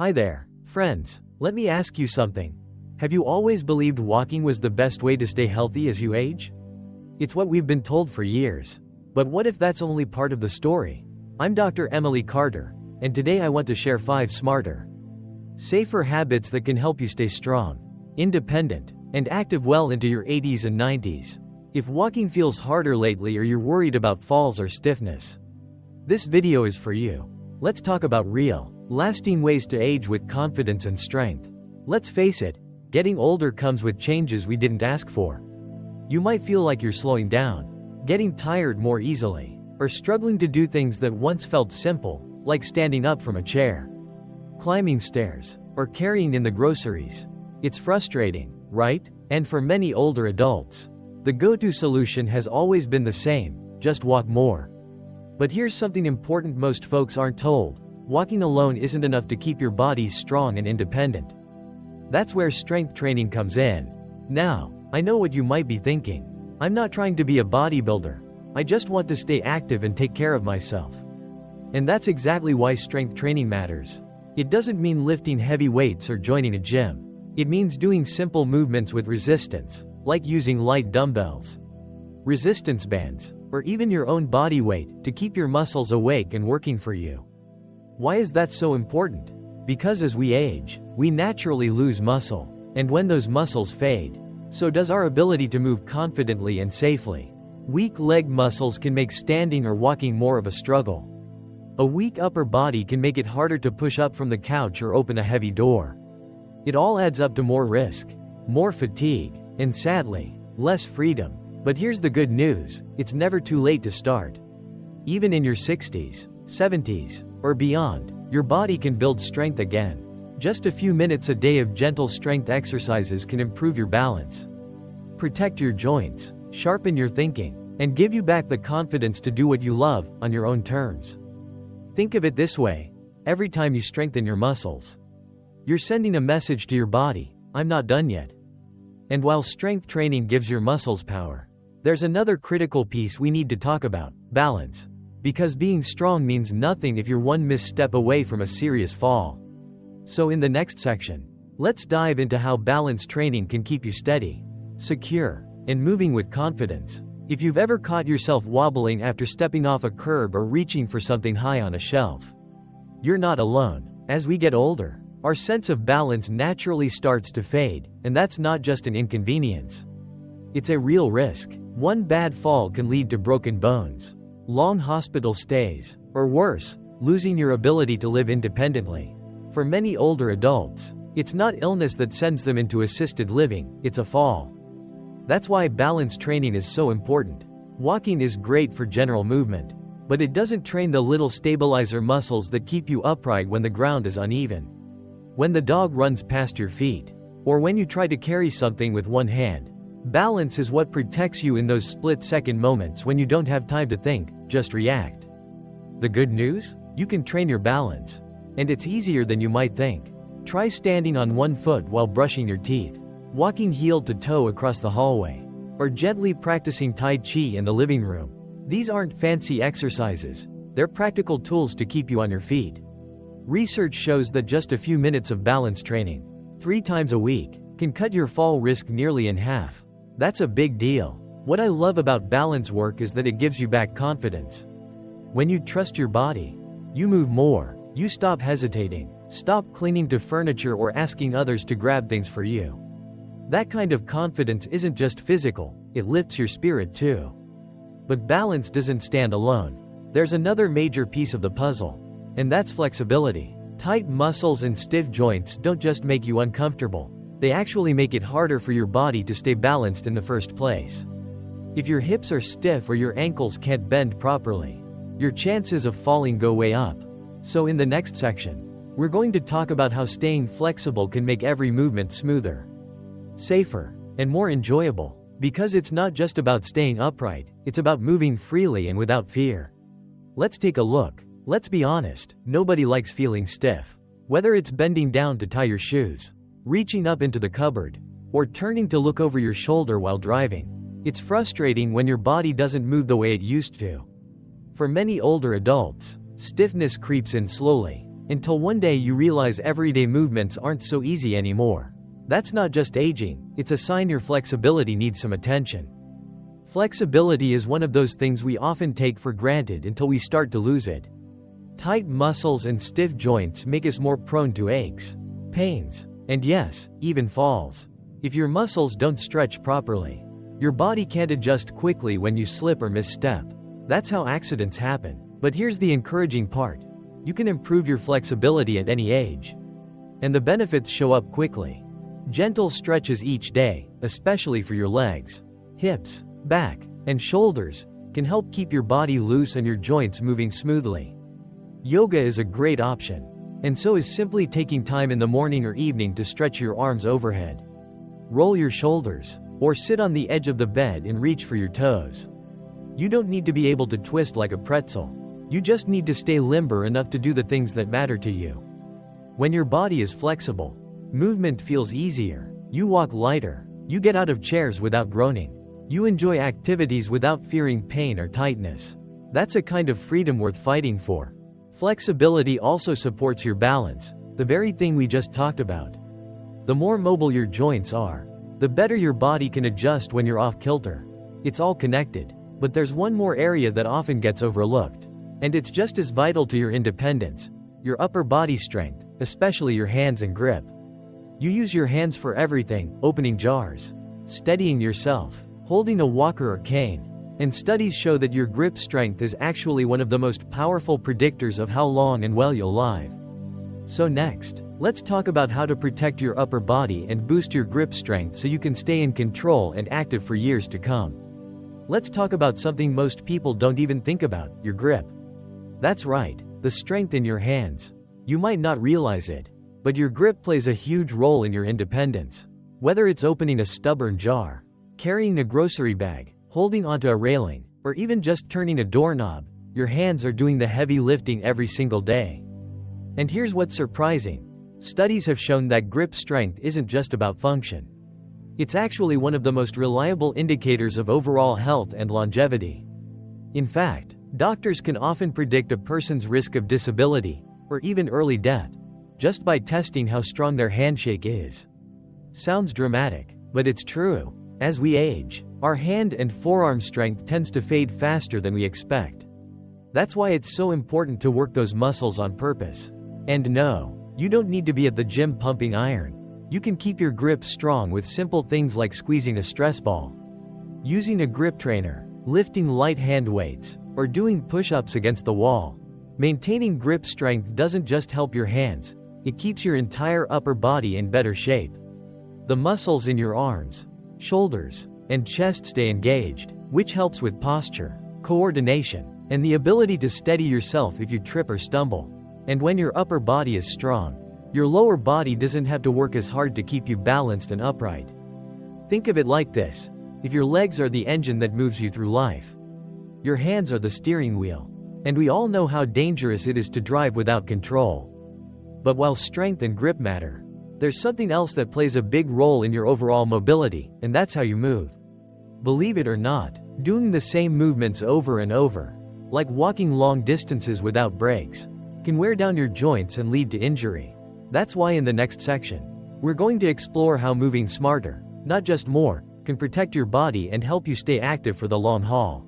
Hi there, friends. Let me ask you something. Have you always believed walking was the best way to stay healthy as you age? It's what we've been told for years. But what if that's only part of the story? I'm Dr. Emily Carter, and today I want to share 5 smarter, safer habits that can help you stay strong, independent, and active well into your 80s and 90s. If walking feels harder lately or you're worried about falls or stiffness, this video is for you. Let's talk about real, lasting ways to age with confidence and strength. Let's face it, getting older comes with changes we didn't ask for. You might feel like you're slowing down, getting tired more easily, or struggling to do things that once felt simple, like standing up from a chair, climbing stairs, or carrying in the groceries. It's frustrating, right? And for many older adults, the go-to solution has always been the same: just walk more. But here's something important most folks aren't told. Walking alone isn't enough to keep your body strong and independent. That's where strength training comes in. Now, I know what you might be thinking. I'm not trying to be a bodybuilder. I just want to stay active and take care of myself. And that's exactly why strength training matters. It doesn't mean lifting heavy weights or joining a gym. It means doing simple movements with resistance, like using light dumbbells, resistance bands, or even your own body weight to keep your muscles awake and working for you. Why is that so important? Because as we age, we naturally lose muscle, and when those muscles fade, so does our ability to move confidently and safely. Weak leg muscles can make standing or walking more of a struggle. A weak upper body can make it harder to push up from the couch or open a heavy door. It all adds up to more risk, more fatigue, and sadly, less freedom. But here's the good news: it's never too late to start. Even in your 60s, 70s, or beyond, your body can build strength again. Just a few minutes a day of gentle strength exercises can improve your balance, protect your joints, sharpen your thinking, and give you back the confidence to do what you love, on your own terms. Think of it this way: every time you strengthen your muscles, you're sending a message to your body: I'm not done yet. And while strength training gives your muscles power, there's another critical piece we need to talk about: balance. Because being strong means nothing if you're one misstep away from a serious fall. So in the next section, let's dive into how balance training can keep you steady, secure, and moving with confidence. If you've ever caught yourself wobbling after stepping off a curb or reaching for something high on a shelf, you're not alone. As we get older, our sense of balance naturally starts to fade, and that's not just an inconvenience. It's a real risk. One bad fall can lead to broken bones, long hospital stays, or worse, losing your ability to live independently. For many older adults, it's not illness that sends them into assisted living, it's a fall. That's why balance training is so important. Walking is great for general movement, but it doesn't train the little stabilizer muscles that keep you upright when the ground is uneven, when the dog runs past your feet, or when you try to carry something with one hand. Balance is what protects you in those split-second moments when you don't have time to think, just react. The good news? You can train your balance, and it's easier than you might think. Try standing on one foot while brushing your teeth, walking heel to toe across the hallway, or gently practicing Tai Chi in the living room. These aren't fancy exercises, they're practical tools to keep you on your feet. Research shows that just a few minutes of balance training, 3 times a week, can cut your fall risk nearly in half. That's a big deal. What I love about balance work is that it gives you back confidence. When you trust your body, you move more, you stop hesitating, stop clinging to furniture or asking others to grab things for you. That kind of confidence isn't just physical, it lifts your spirit too. But balance doesn't stand alone. There's another major piece of the puzzle, and that's flexibility. Tight muscles and stiff joints don't just make you uncomfortable, they actually make it harder for your body to stay balanced in the first place. If your hips are stiff or your ankles can't bend properly, your chances of falling go way up. So in the next section, we're going to talk about how staying flexible can make every movement smoother, safer, and more enjoyable. Because it's not just about staying upright, it's about moving freely and without fear. Let's take a look. Let's be honest, nobody likes feeling stiff. Whether it's bending down to tie your shoes, reaching up into the cupboard, or turning to look over your shoulder while driving, it's frustrating when your body doesn't move the way it used to. For many older adults, stiffness creeps in slowly, Until one day you realize everyday movements aren't so easy anymore. That's not just aging, it's a sign your flexibility needs some attention. Flexibility is one of those things we often take for granted until we start to lose it. Tight muscles and stiff joints make us more prone to aches, pains, and yes, even falls. If your muscles don't stretch properly, your body can't adjust quickly when you slip or misstep. That's how accidents happen. But here's the encouraging part. You can improve your flexibility at any age. And the benefits show up quickly. Gentle stretches each day, especially for your legs, hips, back, and shoulders, can help keep your body loose and your joints moving smoothly. Yoga is a great option. And so is simply taking time in the morning or evening to stretch your arms overhead. Roll your shoulders, or sit on the edge of the bed and reach for your toes. You don't need to be able to twist like a pretzel. You just need to stay limber enough to do the things that matter to you. When your body is flexible, movement feels easier, you walk lighter, you get out of chairs without groaning, you enjoy activities without fearing pain or tightness. That's a kind of freedom worth fighting for. Flexibility also supports your balance, the very thing we just talked about. The more mobile your joints are, the better your body can adjust when you're off kilter. It's all connected, but there's one more area that often gets overlooked. And it's just as vital to your independence, your upper body strength, especially your hands and grip. You use your hands for everything, opening jars, steadying yourself, holding a walker or cane. And studies show that your grip strength is actually one of the most powerful predictors of how long and well you'll live. So next, let's talk about how to protect your upper body and boost your grip strength so you can stay in control and active for years to come. Let's talk about something most people don't even think about, your grip. That's right, the strength in your hands. You might not realize it, but your grip plays a huge role in your independence. Whether it's opening a stubborn jar, carrying a grocery bag, holding onto a railing, or even just turning a doorknob, your hands are doing the heavy lifting every single day. And here's what's surprising. Studies have shown that grip strength isn't just about function. It's actually one of the most reliable indicators of overall health and longevity. In fact, doctors can often predict a person's risk of disability, or even early death, just by testing how strong their handshake is. Sounds dramatic, but it's true. As we age, our hand and forearm strength tends to fade faster than we expect. That's why it's so important to work those muscles on purpose. And no, you don't need to be at the gym pumping iron. You can keep your grip strong with simple things like squeezing a stress ball, using a grip trainer, lifting light hand weights, or doing push-ups against the wall. Maintaining grip strength doesn't just help your hands, it keeps your entire upper body in better shape. The muscles in your arms, shoulders, and chest stay engaged, which helps with posture, coordination, and the ability to steady yourself if you trip or stumble. And when your upper body is strong, your lower body doesn't have to work as hard to keep you balanced and upright. Think of it like this. If your legs are the engine that moves you through life, your hands are the steering wheel. And we all know how dangerous it is to drive without control. But while strength and grip matter, there's something else that plays a big role in your overall mobility, and that's how you move. Believe it or not, doing the same movements over and over, like walking long distances without breaks, can wear down your joints and lead to injury. That's why in the next section, we're going to explore how moving smarter, not just more, can protect your body and help you stay active for the long haul.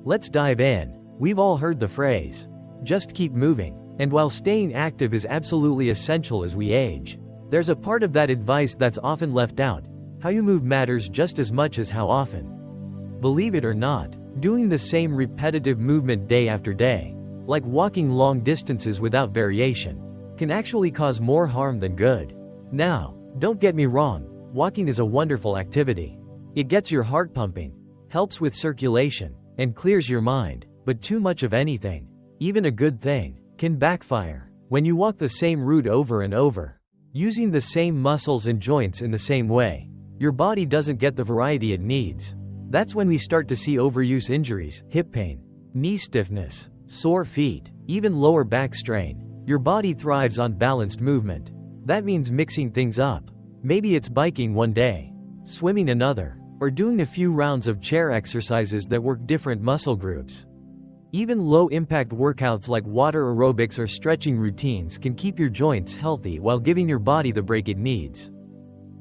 Let's dive in. We've all heard the phrase, just keep moving. And while staying active is absolutely essential as we age, there's a part of that advice that's often left out. How you move matters just as much as how often. Believe it or not, doing the same repetitive movement day after day, like walking long distances without variation, can actually cause more harm than good. Now, don't get me wrong, walking is a wonderful activity. It gets your heart pumping, helps with circulation, and clears your mind, but too much of anything, even a good thing, can backfire. When you walk the same route over and over, using the same muscles and joints in the same way, your body doesn't get the variety it needs. That's when we start to see overuse injuries, hip pain, knee stiffness, sore feet, even lower back strain. Your body thrives on balanced movement. That means mixing things up. Maybe it's biking one day, swimming another, or doing a few rounds of chair exercises that work different muscle groups. Even low-impact workouts like water aerobics or stretching routines can keep your joints healthy while giving your body the break it needs.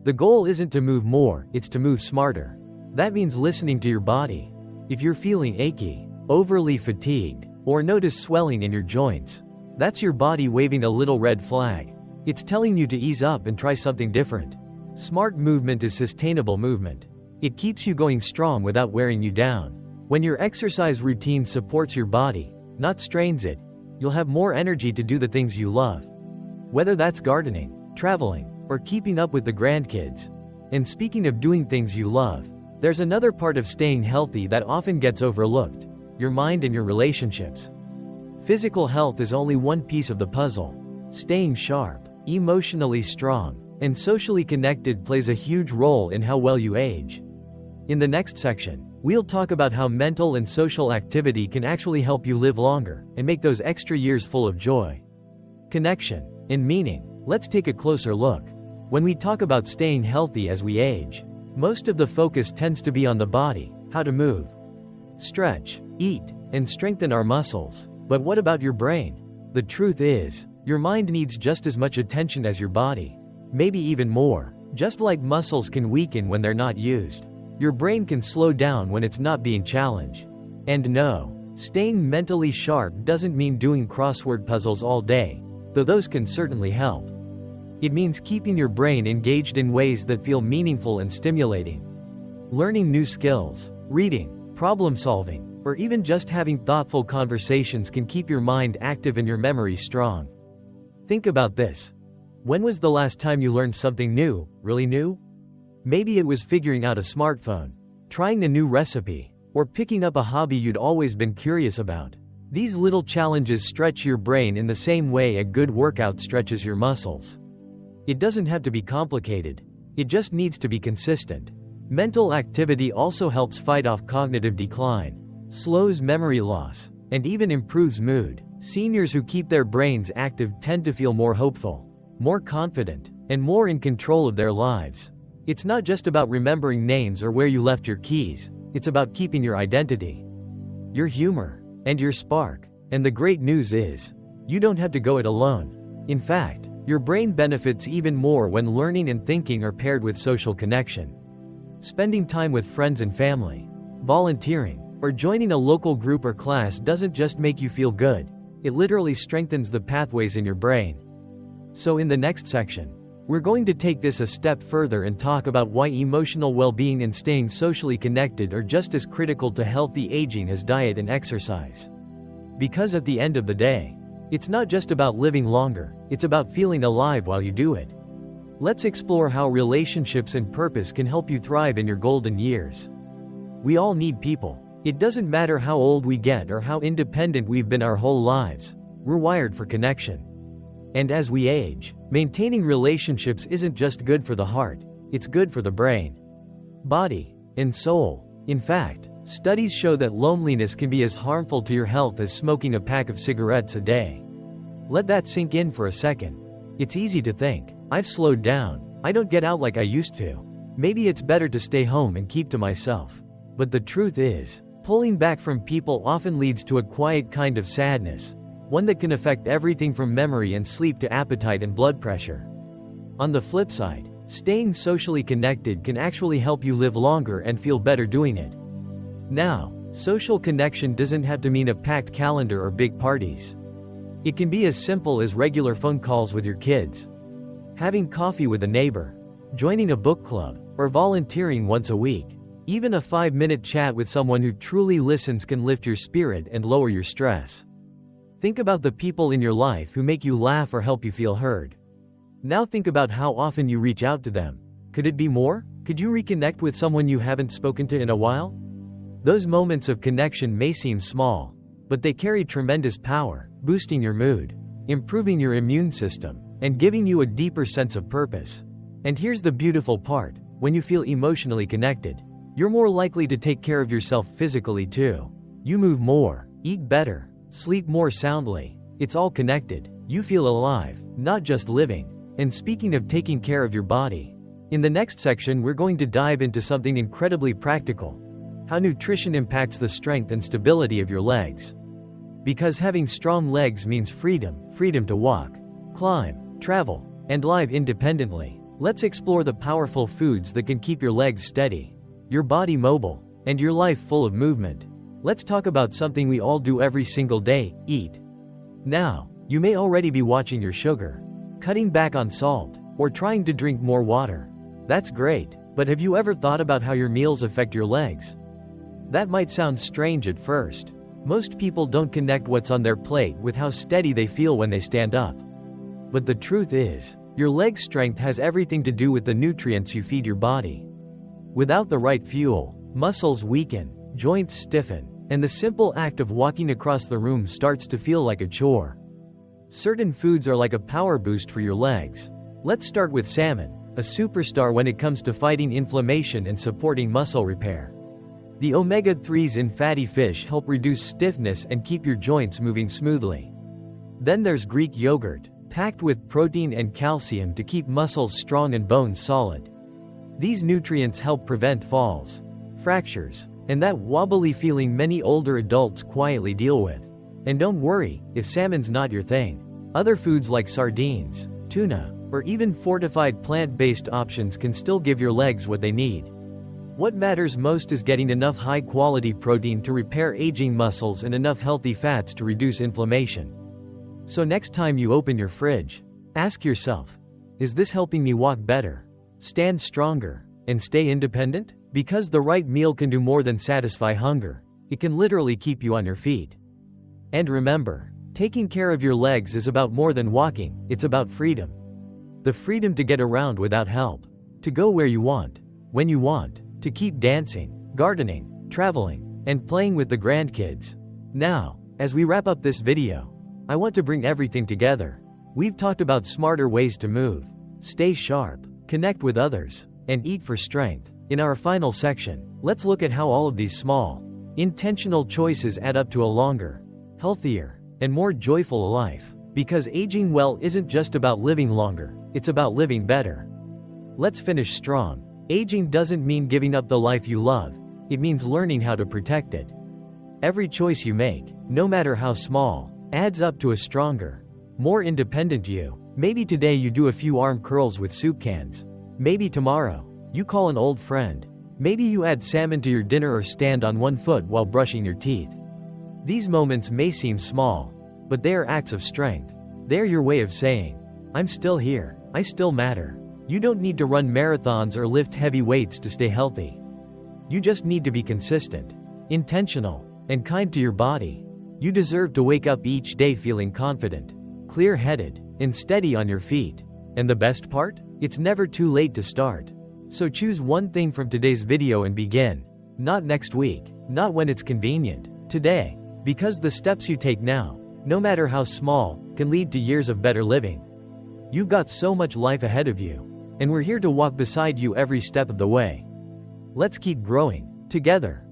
The goal isn't to move more, it's to move smarter. That means listening to your body. If you're feeling achy, overly fatigued, or notice swelling in your joints, that's your body waving a little red flag. It's telling you to ease up and try something different. Smart movement is sustainable movement. It keeps you going strong without wearing you down. When your exercise routine supports your body, not strains it, you'll have more energy to do the things you love. Whether that's gardening, traveling, or keeping up with the grandkids. And speaking of doing things you love, there's another part of staying healthy that often gets overlooked: your mind and your relationships. Physical health is only one piece of the puzzle. Staying sharp, emotionally strong, and socially connected plays a huge role in how well you age. In the next section, we'll talk about how mental and social activity can actually help you live longer and make those extra years full of joy, connection, and meaning. Let's take a closer look. When we talk about staying healthy as we age, most of the focus tends to be on the body, how to move, stretch, eat, and strengthen our muscles. But what about your brain? The truth is, your mind needs just as much attention as your body. Maybe even more. Just like muscles can weaken when they're not used, your brain can slow down when it's not being challenged. And no, staying mentally sharp doesn't mean doing crossword puzzles all day, though those can certainly help. It means keeping your brain engaged in ways that feel meaningful and stimulating. Learning new skills, reading, problem solving, or even just having thoughtful conversations can keep your mind active and your memory strong. Think about this. When was the last time you learned something new, really new? Maybe it was figuring out a smartphone, trying a new recipe, or picking up a hobby you'd always been curious about. These little challenges stretch your brain in the same way a good workout stretches your muscles. It doesn't have to be complicated. It just needs to be consistent. Mental activity also helps fight off cognitive decline, slows memory loss, and even improves mood. Seniors who keep their brains active tend to feel more hopeful, more confident, and more in control of their lives. It's not just about remembering names or where you left your keys, it's about keeping your identity, your humor, and your spark. And the great news is, you don't have to go it alone. In fact, your brain benefits even more when learning and thinking are paired with social connection. Spending time with friends and family, volunteering, or joining a local group or class doesn't just make you feel good, it literally strengthens the pathways in your brain. So in the next section, we're going to take this a step further and talk about why emotional well-being and staying socially connected are just as critical to healthy aging as diet and exercise. Because at the end of the day, it's not just about living longer, it's about feeling alive while you do it. Let's explore how relationships and purpose can help you thrive in your golden years. We all need people. It doesn't matter how old we get or how independent we've been our whole lives, we're wired for connection. And as we age, maintaining relationships isn't just good for the heart, it's good for the brain, body, and soul. In fact, studies show that loneliness can be as harmful to your health as smoking a pack of cigarettes a day. Let that sink in for a second. It's easy to think, I've slowed down, I don't get out like I used to. Maybe it's better to stay home and keep to myself. But the truth is, pulling back from people often leads to a quiet kind of sadness, one that can affect everything from memory and sleep to appetite and blood pressure. On the flip side, staying socially connected can actually help you live longer and feel better doing it. Now, social connection doesn't have to mean a packed calendar or big parties. It can be as simple as regular phone calls with your kids, having coffee with a neighbor, joining a book club, or volunteering once a week. Even a 5-minute chat with someone who truly listens can lift your spirit and lower your stress. Think about the people in your life who make you laugh or help you feel heard. Now think about how often you reach out to them. Could it be more? Could you reconnect with someone you haven't spoken to in a while? Those moments of connection may seem small, but they carry tremendous power, boosting your mood, improving your immune system, and giving you a deeper sense of purpose. And here's the beautiful part: when you feel emotionally connected, you're more likely to take care of yourself physically too. You move more, eat better, sleep more soundly. It's all connected. You feel alive, not just living. And speaking of taking care of your body, in the next section we're going to dive into something incredibly practical: how nutrition impacts the strength and stability of your legs. Because having strong legs means freedom, freedom to walk, climb, travel, and live independently. Let's explore the powerful foods that can keep your legs steady, your body mobile, and your life full of movement. Let's talk about something we all do every single day: eat. Now, you may already be watching your sugar, cutting back on salt, or trying to drink more water. That's great, but have you ever thought about how your meals affect your legs? That might sound strange at first. Most people don't connect what's on their plate with how steady they feel when they stand up. But the truth is, your leg strength has everything to do with the nutrients you feed your body. Without the right fuel, muscles weaken, joints stiffen, and the simple act of walking across the room starts to feel like a chore. Certain foods are like a power boost for your legs. Let's start with salmon, a superstar when it comes to fighting inflammation and supporting muscle repair. The omega-3s in fatty fish help reduce stiffness and keep your joints moving smoothly. Then there's Greek yogurt, packed with protein and calcium to keep muscles strong and bones solid. These nutrients help prevent falls, fractures, and that wobbly feeling many older adults quietly deal with. And don't worry, if salmon's not your thing. Other foods like sardines, tuna, or even fortified plant-based options can still give your legs what they need. What matters most is getting enough high-quality protein to repair aging muscles and enough healthy fats to reduce inflammation. So next time you open your fridge, ask yourself, is this helping me walk better, stand stronger, and stay independent? Because the right meal can do more than satisfy hunger. It can literally keep you on your feet. And remember, taking care of your legs is about more than walking, it's about freedom. The freedom to get around without help, to go where you want, when you want, to keep dancing, gardening, traveling, and playing with the grandkids. Now, as we wrap up this video, I want to bring everything together. We've talked about smarter ways to move, stay sharp, connect with others, and eat for strength. In our final section, let's look at how all of these small, intentional choices add up to a longer, healthier, and more joyful life. Because aging well isn't just about living longer, it's about living better. Let's finish strong. Aging doesn't mean giving up the life you love, it means learning how to protect it. Every choice you make, no matter how small, adds up to a stronger, more independent you. Maybe today you do a few arm curls with soup cans. Maybe tomorrow, you call an old friend. Maybe you add salmon to your dinner or stand on one foot while brushing your teeth. These moments may seem small, but they are acts of strength. They're your way of saying, I'm still here, I still matter. You don't need to run marathons or lift heavy weights to stay healthy. You just need to be consistent, intentional, and kind to your body. You deserve to wake up each day feeling confident, clear-headed, and steady on your feet. And the best part? It's never too late to start. So choose one thing from today's video and begin. Not next week, not when it's convenient, today. Because the steps you take now, no matter how small, can lead to years of better living. You've got so much life ahead of you, and we're here to walk beside you every step of the way. Let's keep growing, together.